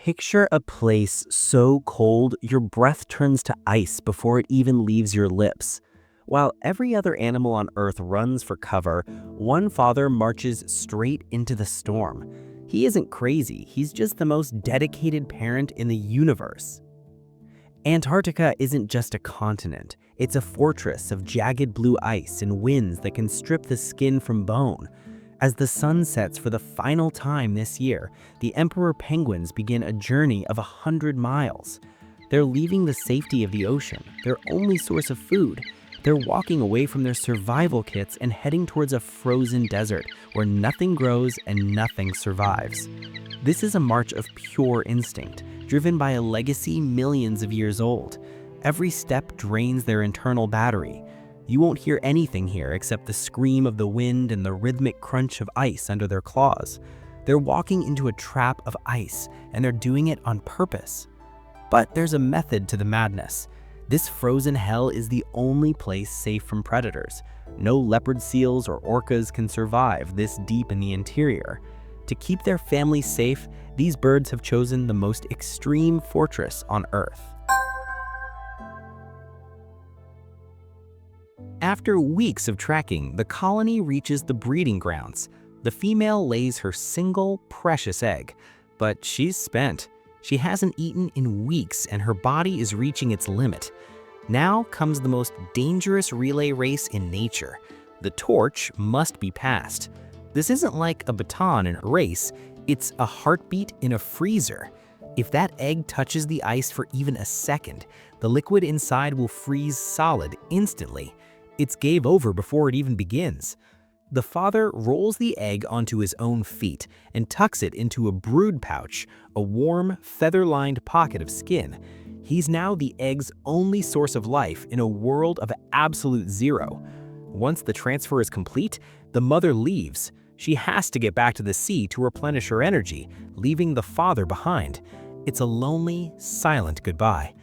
Picture a place so cold your breath turns to ice before it even leaves your lips. While every other animal on Earth runs for cover, one father marches straight into the storm. He isn't crazy, he's just the most dedicated parent in the universe. Antarctica isn't just a continent, it's a fortress of jagged blue ice and winds that can strip the skin from bone. As the sun sets for the final time this year, the emperor penguins begin a journey of 100 miles. They're leaving the safety of the ocean, their only source of food. They're walking away from their survival kits and heading towards a frozen desert where nothing grows and nothing survives. This is a march of pure instinct, driven by a legacy millions of years old. Every step drains their internal battery. You won't hear anything here except the scream of the wind and the rhythmic crunch of ice under their claws. They're walking into a trap of ice, and they're doing it on purpose. But there's a method to the madness. This frozen hell is the only place safe from predators. No leopard seals or orcas can survive this deep in the interior. To keep their families safe, these birds have chosen the most extreme fortress on Earth. After weeks of trekking, the colony reaches the breeding grounds. The female lays her single, precious egg, but she's spent. She hasn't eaten in weeks and her body is reaching its limit. Now comes the most dangerous relay race in nature. The torch must be passed. This isn't like a baton in a race, it's a heartbeat in a freezer. If that egg touches the ice for even a second, the liquid inside will freeze solid instantly. It's game over before it even begins. The father rolls the egg onto his own feet and tucks it into a brood pouch, a warm, feather-lined pocket of skin. He's now the egg's only source of life in a world of absolute zero. Once the transfer is complete, the mother leaves. She has to get back to the sea to replenish her energy, leaving the father behind. It's a lonely, silent goodbye.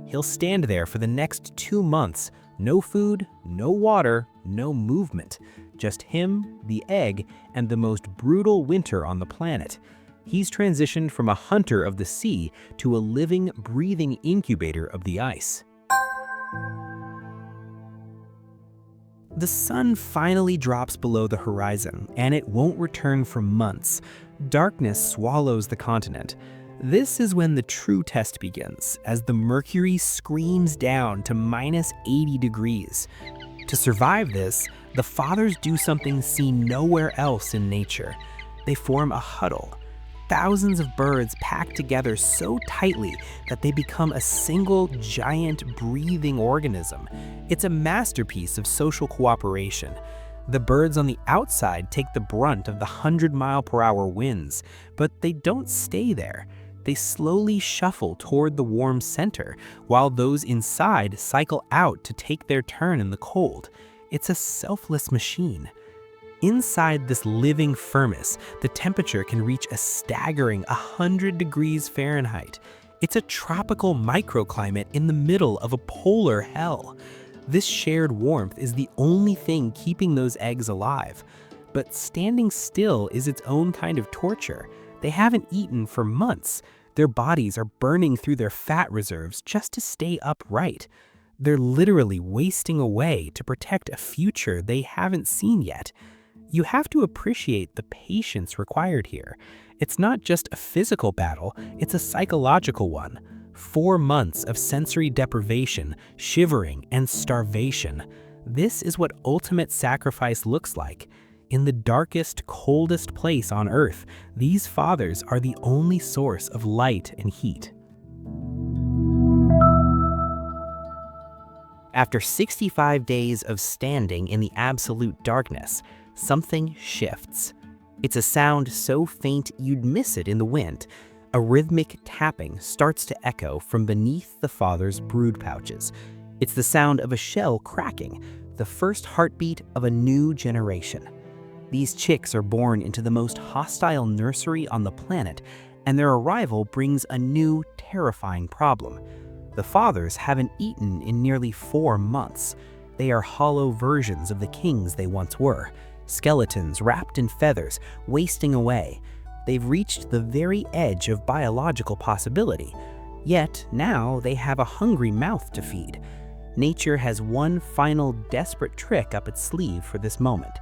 He'll stand there for the next 2 months. No food, no water, no movement. Just him, the egg, and the most brutal winter on the planet. He's transitioned from a hunter of the sea to a living, breathing incubator of the ice. The sun finally drops below the horizon, and it won't return for months. Darkness swallows the continent. This is when the true test begins, as the mercury screams down to -80 degrees. To survive this, the fathers do something seen nowhere else in nature. They form a huddle. Thousands of birds packed together so tightly that they become a single giant breathing organism. It's a masterpiece of social cooperation. The birds on the outside take the brunt of the 100-mile-per-hour winds, but they don't stay there. They slowly shuffle toward the warm center, while those inside cycle out to take their turn in the cold. It's a selfless machine. Inside this living furnace, the temperature can reach a staggering 100 degrees Fahrenheit. It's a tropical microclimate in the middle of a polar hell. This shared warmth is the only thing keeping those eggs alive. But standing still is its own kind of torture. They haven't eaten for months. Their bodies are burning through their fat reserves just to stay upright. They're literally wasting away to protect a future they haven't seen yet. You have to appreciate the patience required here. It's not just a physical battle, it's a psychological one. 4 months of sensory deprivation, shivering, and starvation. This is what ultimate sacrifice looks like. In the darkest, coldest place on Earth, these fathers are the only source of light and heat. After 65 days of standing in the absolute darkness, something shifts. It's a sound so faint you'd miss it in the wind. A rhythmic tapping starts to echo from beneath the father's brood pouches. It's the sound of a shell cracking, the first heartbeat of a new generation. These chicks are born into the most hostile nursery on the planet, and their arrival brings a new, terrifying problem. The fathers haven't eaten in nearly 4 months. They are hollow versions of the kings they once were, skeletons wrapped in feathers, wasting away. They've reached the very edge of biological possibility. Yet now they have a hungry mouth to feed. Nature has one final desperate trick up its sleeve for this moment.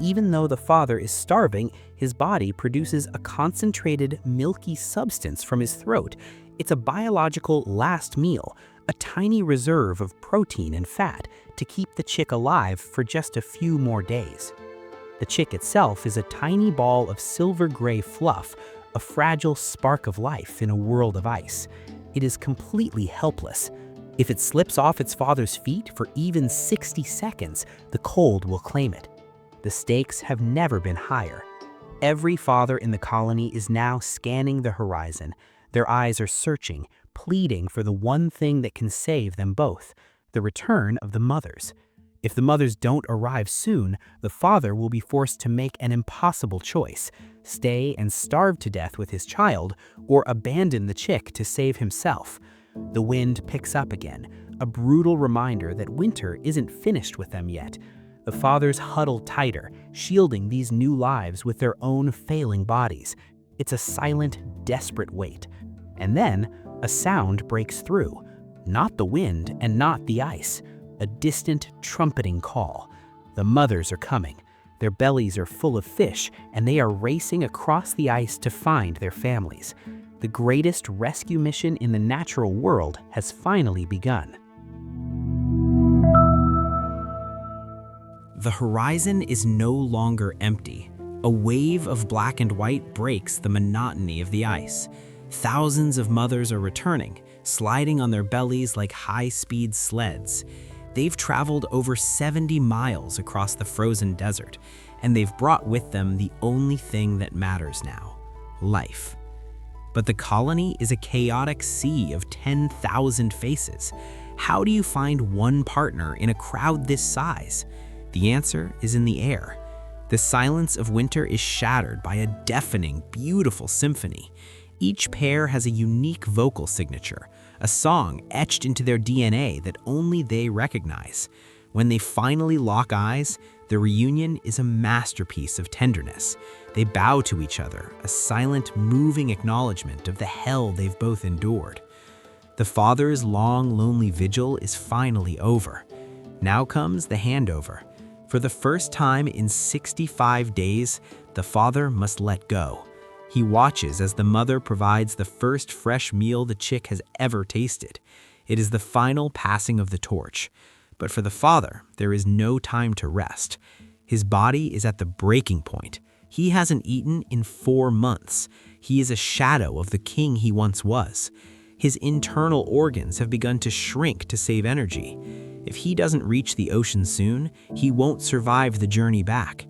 Even though the father is starving, his body produces a concentrated, milky substance from his throat. It's a biological last meal, a tiny reserve of protein and fat to keep the chick alive for just a few more days. The chick itself is a tiny ball of silver-gray fluff, a fragile spark of life in a world of ice. It is completely helpless. If it slips off its father's feet for even 60 seconds, the cold will claim it. The stakes have never been higher. Every father in the colony is now scanning the horizon. Their eyes are searching, pleading for the one thing that can save them both, the return of the mothers. If the mothers don't arrive soon, the father will be forced to make an impossible choice: stay and starve to death with his child, or abandon the chick to save himself. The wind picks up again, a brutal reminder that winter isn't finished with them yet. The fathers huddle tighter, shielding these new lives with their own failing bodies. It's a silent, desperate wait. And then, a sound breaks through. Not the wind and not the ice. A distant, trumpeting call. The mothers are coming. Their bellies are full of fish, and they are racing across the ice to find their families. The greatest rescue mission in the natural world has finally begun. The horizon is no longer empty. A wave of black and white breaks the monotony of the ice. Thousands of mothers are returning, sliding on their bellies like high-speed sleds. They've traveled over 70 miles across the frozen desert, and they've brought with them the only thing that matters now: life. But the colony is a chaotic sea of 10,000 faces. How do you find one partner in a crowd this size? The answer is in the air. The silence of winter is shattered by a deafening, beautiful symphony. Each pair has a unique vocal signature, a song etched into their DNA that only they recognize. When they finally lock eyes, the reunion is a masterpiece of tenderness. They bow to each other, a silent, moving acknowledgement of the hell they've both endured. The father's long, lonely vigil is finally over. Now comes the handover. For the first time in 65 days, the father must let go. He watches as the mother provides the first fresh meal the chick has ever tasted. It is the final passing of the torch. But for the father, there is no time to rest. His body is at the breaking point. He hasn't eaten in 4 months. He is a shadow of the king he once was. His internal organs have begun to shrink to save energy. If he doesn't reach the ocean soon, he won't survive the journey back.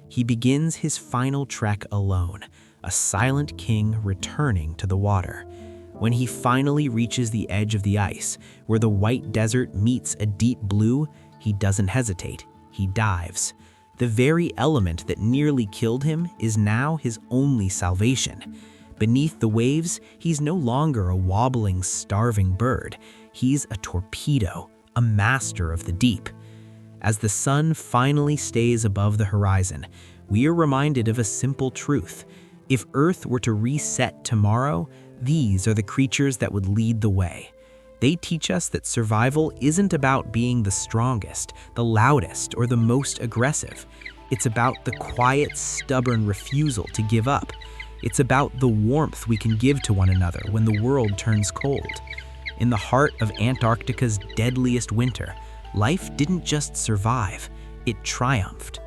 He begins his final trek alone, a silent king returning to the water. When he finally reaches the edge of the ice, where the white desert meets a deep blue, he doesn't hesitate. He dives. The very element that nearly killed him is now his only salvation. Beneath the waves, he's no longer a wobbling, starving bird. He's a torpedo, a master of the deep. As the sun finally stays above the horizon, we are reminded of a simple truth. If Earth were to reset tomorrow, these are the creatures that would lead the way. They teach us that survival isn't about being the strongest, the loudest, or the most aggressive. It's about the quiet, stubborn refusal to give up. It's about the warmth we can give to one another when the world turns cold. In the heart of Antarctica's deadliest winter, life didn't just survive, it triumphed.